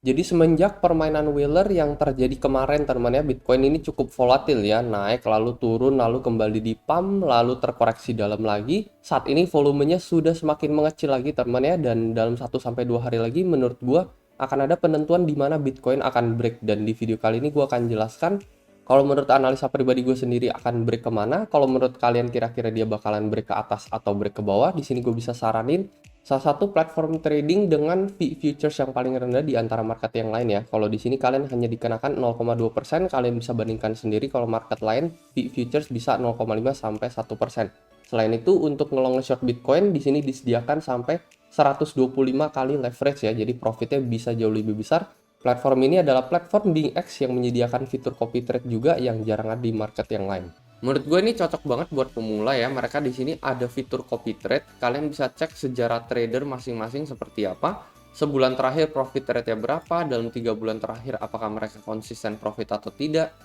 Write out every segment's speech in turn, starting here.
Jadi semenjak permainan whaler yang terjadi kemarin teman-teman ya, Bitcoin ini cukup volatil ya, naik lalu turun lalu kembali di pump lalu terkoreksi dalam lagi. Saat ini volumenya sudah semakin mengecil lagi teman-teman ya, dan dalam 1 sampai 2 hari lagi menurut gua akan ada penentuan di mana Bitcoin akan break, dan di video kali ini gua akan jelaskan kalau menurut analisa pribadi gue sendiri akan break kemana. Kalau menurut kalian kira-kira dia bakalan break ke atas atau break ke bawah. Di sini gue bisa saranin salah satu platform trading dengan fee futures yang paling rendah di antara market yang lain ya. Kalau di sini kalian hanya dikenakan 0,2%, kalian bisa bandingkan sendiri kalau market lain fee futures bisa 0,5 sampai 1%. Selain itu untuk ngelong short Bitcoin di sini disediakan sampai 125 kali leverage ya. Jadi profitnya bisa jauh lebih besar. Platform ini adalah platform BingX yang menyediakan fitur copy trade juga yang jarang ada di market yang lain. Menurut gue ini cocok banget buat pemula ya. Mereka di sini ada fitur copy trade. Kalian bisa cek sejarah trader masing-masing seperti apa. Sebulan terakhir profit rate-nya berapa, dalam 3 bulan terakhir apakah mereka konsisten profit atau tidak.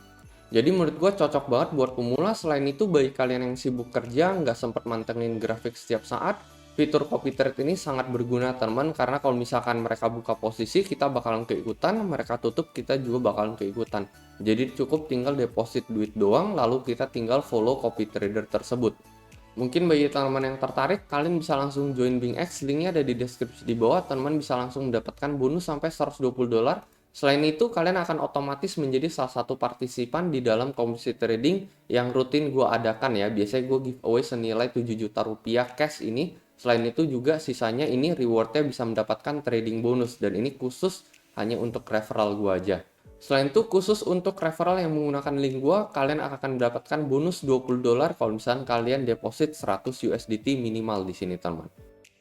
Jadi menurut gue cocok banget buat pemula. Selain itu bagi kalian yang sibuk kerja, nggak sempat mantengin grafik setiap saat, fitur copy trade ini sangat berguna teman, karena kalau misalkan mereka buka posisi kita bakalan keikutan, mereka tutup kita juga bakalan keikutan. Jadi cukup tinggal deposit duit doang lalu kita tinggal follow copy trader tersebut. Mungkin bagi teman-teman yang tertarik, kalian bisa langsung join BingX, linknya ada di deskripsi di bawah. Teman-teman bisa langsung mendapatkan bonus sampai $120. Selain itu, kalian akan otomatis menjadi salah satu partisipan di dalam komisi trading yang rutin gue adakan ya. Biasanya gue giveaway senilai 7 juta rupiah cash ini. Selain itu juga sisanya ini rewardnya bisa mendapatkan trading bonus, dan ini khusus hanya untuk referral gue aja. Selain itu khusus untuk referral yang menggunakan link gue, kalian akan mendapatkan bonus $20 kalau misalnya kalian deposit 100 USDT minimal di sini teman.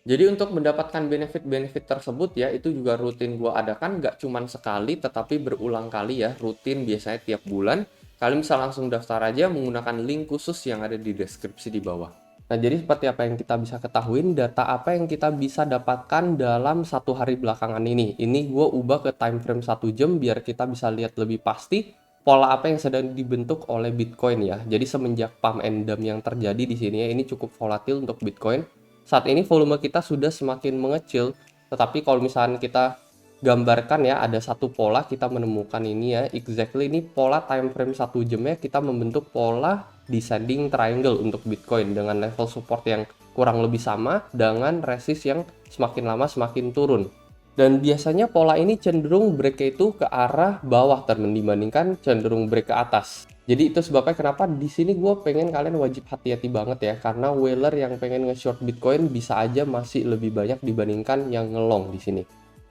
Jadi untuk mendapatkan benefit-benefit tersebut ya, itu juga rutin gue adakan, nggak cuma sekali tetapi berulang kali ya, rutin biasanya tiap bulan. Kalian bisa langsung daftar aja menggunakan link khusus yang ada di deskripsi di bawah. Nah, jadi seperti apa yang kita bisa ketahui, data apa yang kita bisa dapatkan dalam 1 hari belakangan ini. Ini gue ubah ke time frame 1 jam biar kita bisa lihat lebih pasti pola apa yang sedang dibentuk oleh Bitcoin ya. Jadi semenjak pump and dump yang terjadi di sini ya, ini cukup volatil untuk Bitcoin. Saat ini volume kita sudah semakin mengecil, tetapi kalau misalnya kita gambarkan ya, ada satu pola kita menemukan ini ya, exactly ini pola time frame 1 jamnya kita membentuk pola descending triangle untuk Bitcoin dengan level support yang kurang lebih sama dengan resist yang semakin lama semakin turun. Dan biasanya pola ini cenderung break itu ke arah bawah teman dibandingkan cenderung break ke atas. Jadi itu sebabnya kenapa di sini gue pengen kalian wajib hati-hati banget ya, karena whaler yang pengen nge-short Bitcoin bisa aja masih lebih banyak dibandingkan yang nge-long di sini.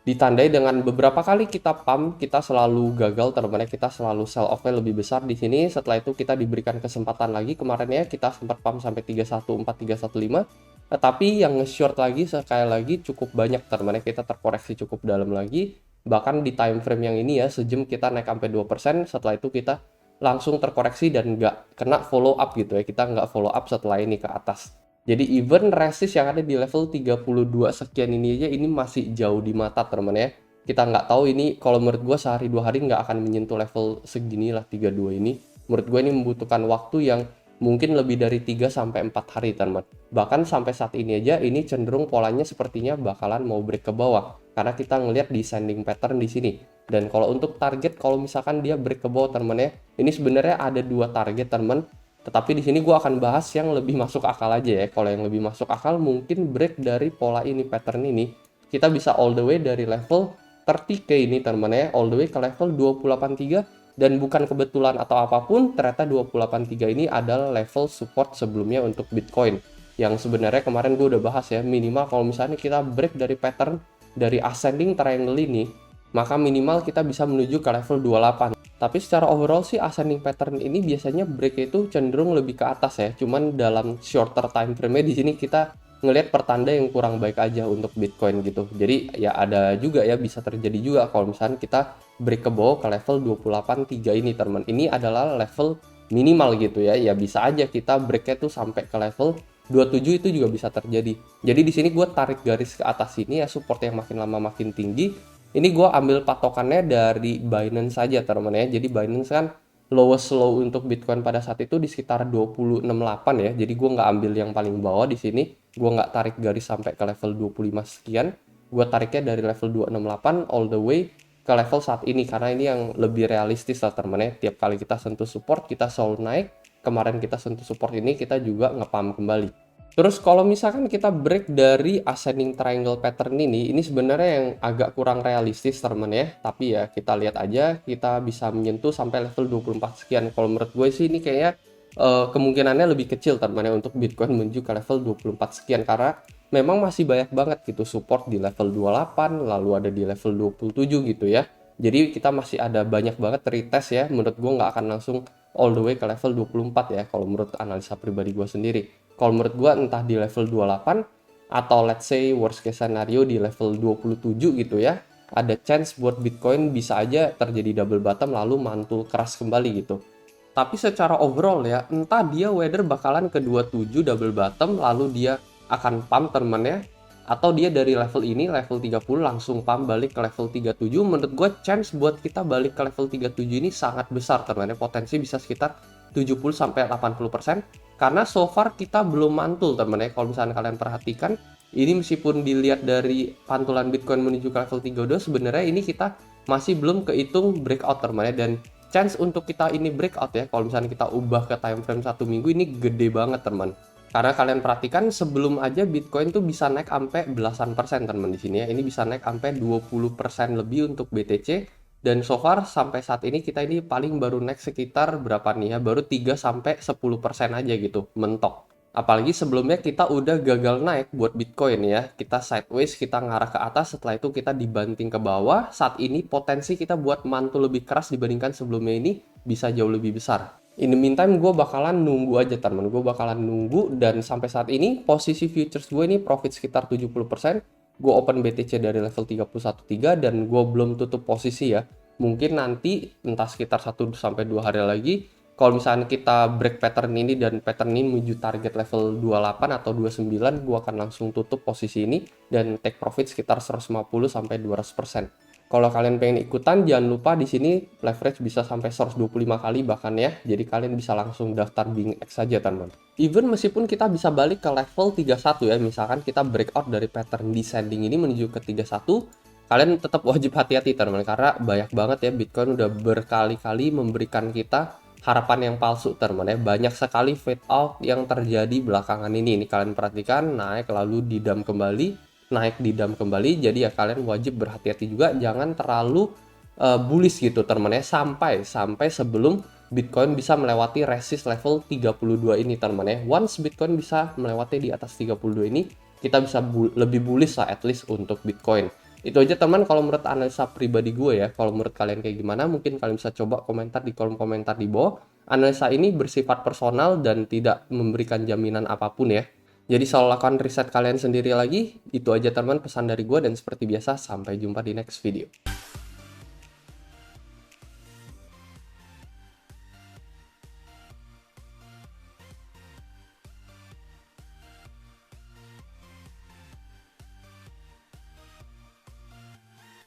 Ditandai dengan beberapa kali kita pump, kita selalu gagal teman-teman, kita selalu sell off-nya lebih besar di sini. Setelah itu kita diberikan kesempatan lagi kemarin ya, kita sempat pump sampai 314, 315. Tetapi yang nge-short lagi sekali lagi cukup banyak teman-teman, kita terkoreksi cukup dalam lagi. Bahkan di time frame yang ini ya, sejam kita naik sampai 2%, setelah itu kita langsung terkoreksi dan nggak kena follow up gitu ya, kita nggak follow up setelah ini ke atas. Jadi even resist yang ada di level 32 sekian ini aja ini masih jauh di mata teman ya. Kita nggak tahu ini, kalau menurut gue sehari 2 hari nggak akan menyentuh level segini lah 32 ini. Menurut gue ini membutuhkan waktu yang mungkin lebih dari 3 sampai 4 hari teman. Bahkan sampai saat ini aja ini cenderung polanya sepertinya bakalan mau break ke bawah. Karena kita ngelihat descending pattern di sini. Dan kalau untuk target, kalau misalkan dia break ke bawah teman ya, ini sebenarnya ada 2 target teman. Tetapi di sini gue akan bahas yang lebih masuk akal aja ya. Kalau yang lebih masuk akal mungkin break dari pola ini, pattern ini. Kita bisa all the way dari level 30k ini teman ya, all the way ke level 283. Dan bukan kebetulan atau apapun, ternyata 283 ini adalah level support sebelumnya untuk Bitcoin. Yang sebenarnya kemarin gue udah bahas ya, minimal kalau misalnya kita break dari pattern dari ascending triangle ini, maka minimal kita bisa menuju ke level 28. Tapi secara overall sih ascending pattern ini biasanya break itu cenderung lebih ke atas ya. Cuman dalam shorter time frame di sini kita ngelihat pertanda yang kurang baik aja untuk Bitcoin gitu. Jadi ya ada juga ya, bisa terjadi juga kalau misalnya kita break ke bawah ke level 28.3 ini teman. Ini adalah level minimal gitu ya. Ya bisa aja kita breaknya tuh sampai ke level 27, itu juga bisa terjadi. Jadi di sini gue tarik garis ke atas ini ya, support yang makin lama makin tinggi. Ini gue ambil patokannya dari Binance saja teman ya. Jadi Binance kan lowest low untuk Bitcoin pada saat itu di sekitar 268 ya. Jadi gue nggak ambil yang paling bawah di sini. Gue nggak tarik garis sampai ke level 25 sekian. Gue tariknya dari level 268 all the way ke level saat ini, karena ini yang lebih realistis lah teman ya. Tiap kali kita sentuh support kita selalu naik. Kemarin kita sentuh support ini kita juga nge-pump kembali. Terus kalau misalkan kita break dari ascending triangle pattern ini sebenarnya yang agak kurang realistis teman ya. Tapi ya kita lihat aja, kita bisa menyentuh sampai level 24 sekian. Kalau menurut gue sih ini kayaknya kemungkinannya lebih kecil teman ya untuk Bitcoin menuju ke level 24 sekian, karena memang masih banyak banget gitu support di level 28, lalu ada di level 27 gitu ya. Jadi kita masih ada banyak banget retest ya. Menurut gue nggak akan langsung all the way ke level 24 ya kalau menurut analisa pribadi gue sendiri. Kalau menurut gue entah di level 28 atau let's say worst case scenario di level 27 gitu ya, ada chance buat Bitcoin bisa aja terjadi double bottom lalu mantul keras kembali gitu. Tapi secara overall ya, entah dia whether bakalan ke 27 double bottom lalu dia akan pump temennya, atau dia dari level ini level 30 langsung pump balik ke level 37. Menurut gue chance buat kita balik ke level 37 ini sangat besar temennya, potensi bisa sekitar 70-80%, karena so far kita belum mantul temennya. Kalau misalnya kalian perhatikan ini, meskipun dilihat dari pantulan Bitcoin menuju ke level 32, sebenarnya ini kita masih belum kehitung breakout temennya, dan chance untuk kita ini breakout ya kalau misalnya kita ubah ke time frame 1 minggu ini gede banget teman. Karena kalian perhatikan sebelum aja Bitcoin tuh bisa naik sampai belasan persen teman di sini ya. Ini bisa naik sampai 20% lebih untuk BTC, dan so far sampai saat ini kita ini paling baru naik sekitar berapa nih ya? Baru 3 sampai 10% aja gitu, mentok. Apalagi sebelumnya kita udah gagal naik buat Bitcoin ya. Kita sideways, kita ngarah ke atas, setelah itu kita dibanting ke bawah. Saat ini potensi kita buat mantul lebih keras dibandingkan sebelumnya ini bisa jauh lebih besar. In the meantime gue bakalan nunggu aja teman, gue bakalan nunggu, dan sampai saat ini posisi futures gue ini profit sekitar 70%. Gue open BTC dari level 31.3 dan gue belum tutup posisi ya. Mungkin nanti entah sekitar 1-2 hari lagi, kalau misalnya kita break pattern ini dan pattern ini menuju target level 28 atau 29, gue akan langsung tutup posisi ini dan take profit sekitar 150-200%. Kalau kalian pengen ikutan, jangan lupa di sini leverage bisa sampai 125 kali bahkan ya. Jadi kalian bisa langsung daftar BingX saja teman. Even meskipun kita bisa balik ke level 31 ya, misalkan kita breakout dari pattern descending ini menuju ke 31, kalian tetap wajib hati-hati teman, karena banyak banget ya Bitcoin udah berkali-kali memberikan kita harapan yang palsu teman ya. Banyak sekali fade out yang terjadi belakangan ini. Ini kalian perhatikan, naik lalu didam kembali, naik didam kembali. Jadi ya kalian wajib berhati-hati juga, jangan terlalu bullish gitu teman ya, sampai sebelum Bitcoin bisa melewati resist level 32 ini teman ya. Once Bitcoin bisa melewati di atas 32 ini, kita bisa lebih bullish lah at least untuk Bitcoin. Itu aja teman kalau menurut analisa pribadi gue ya. Kalau menurut kalian kayak gimana, mungkin kalian bisa coba komentar di kolom komentar di bawah. Analisa ini bersifat personal dan tidak memberikan jaminan apapun ya. Jadi selalu lakukan riset kalian sendiri lagi. Itu aja teman pesan dari gue, dan seperti biasa sampai jumpa di next video.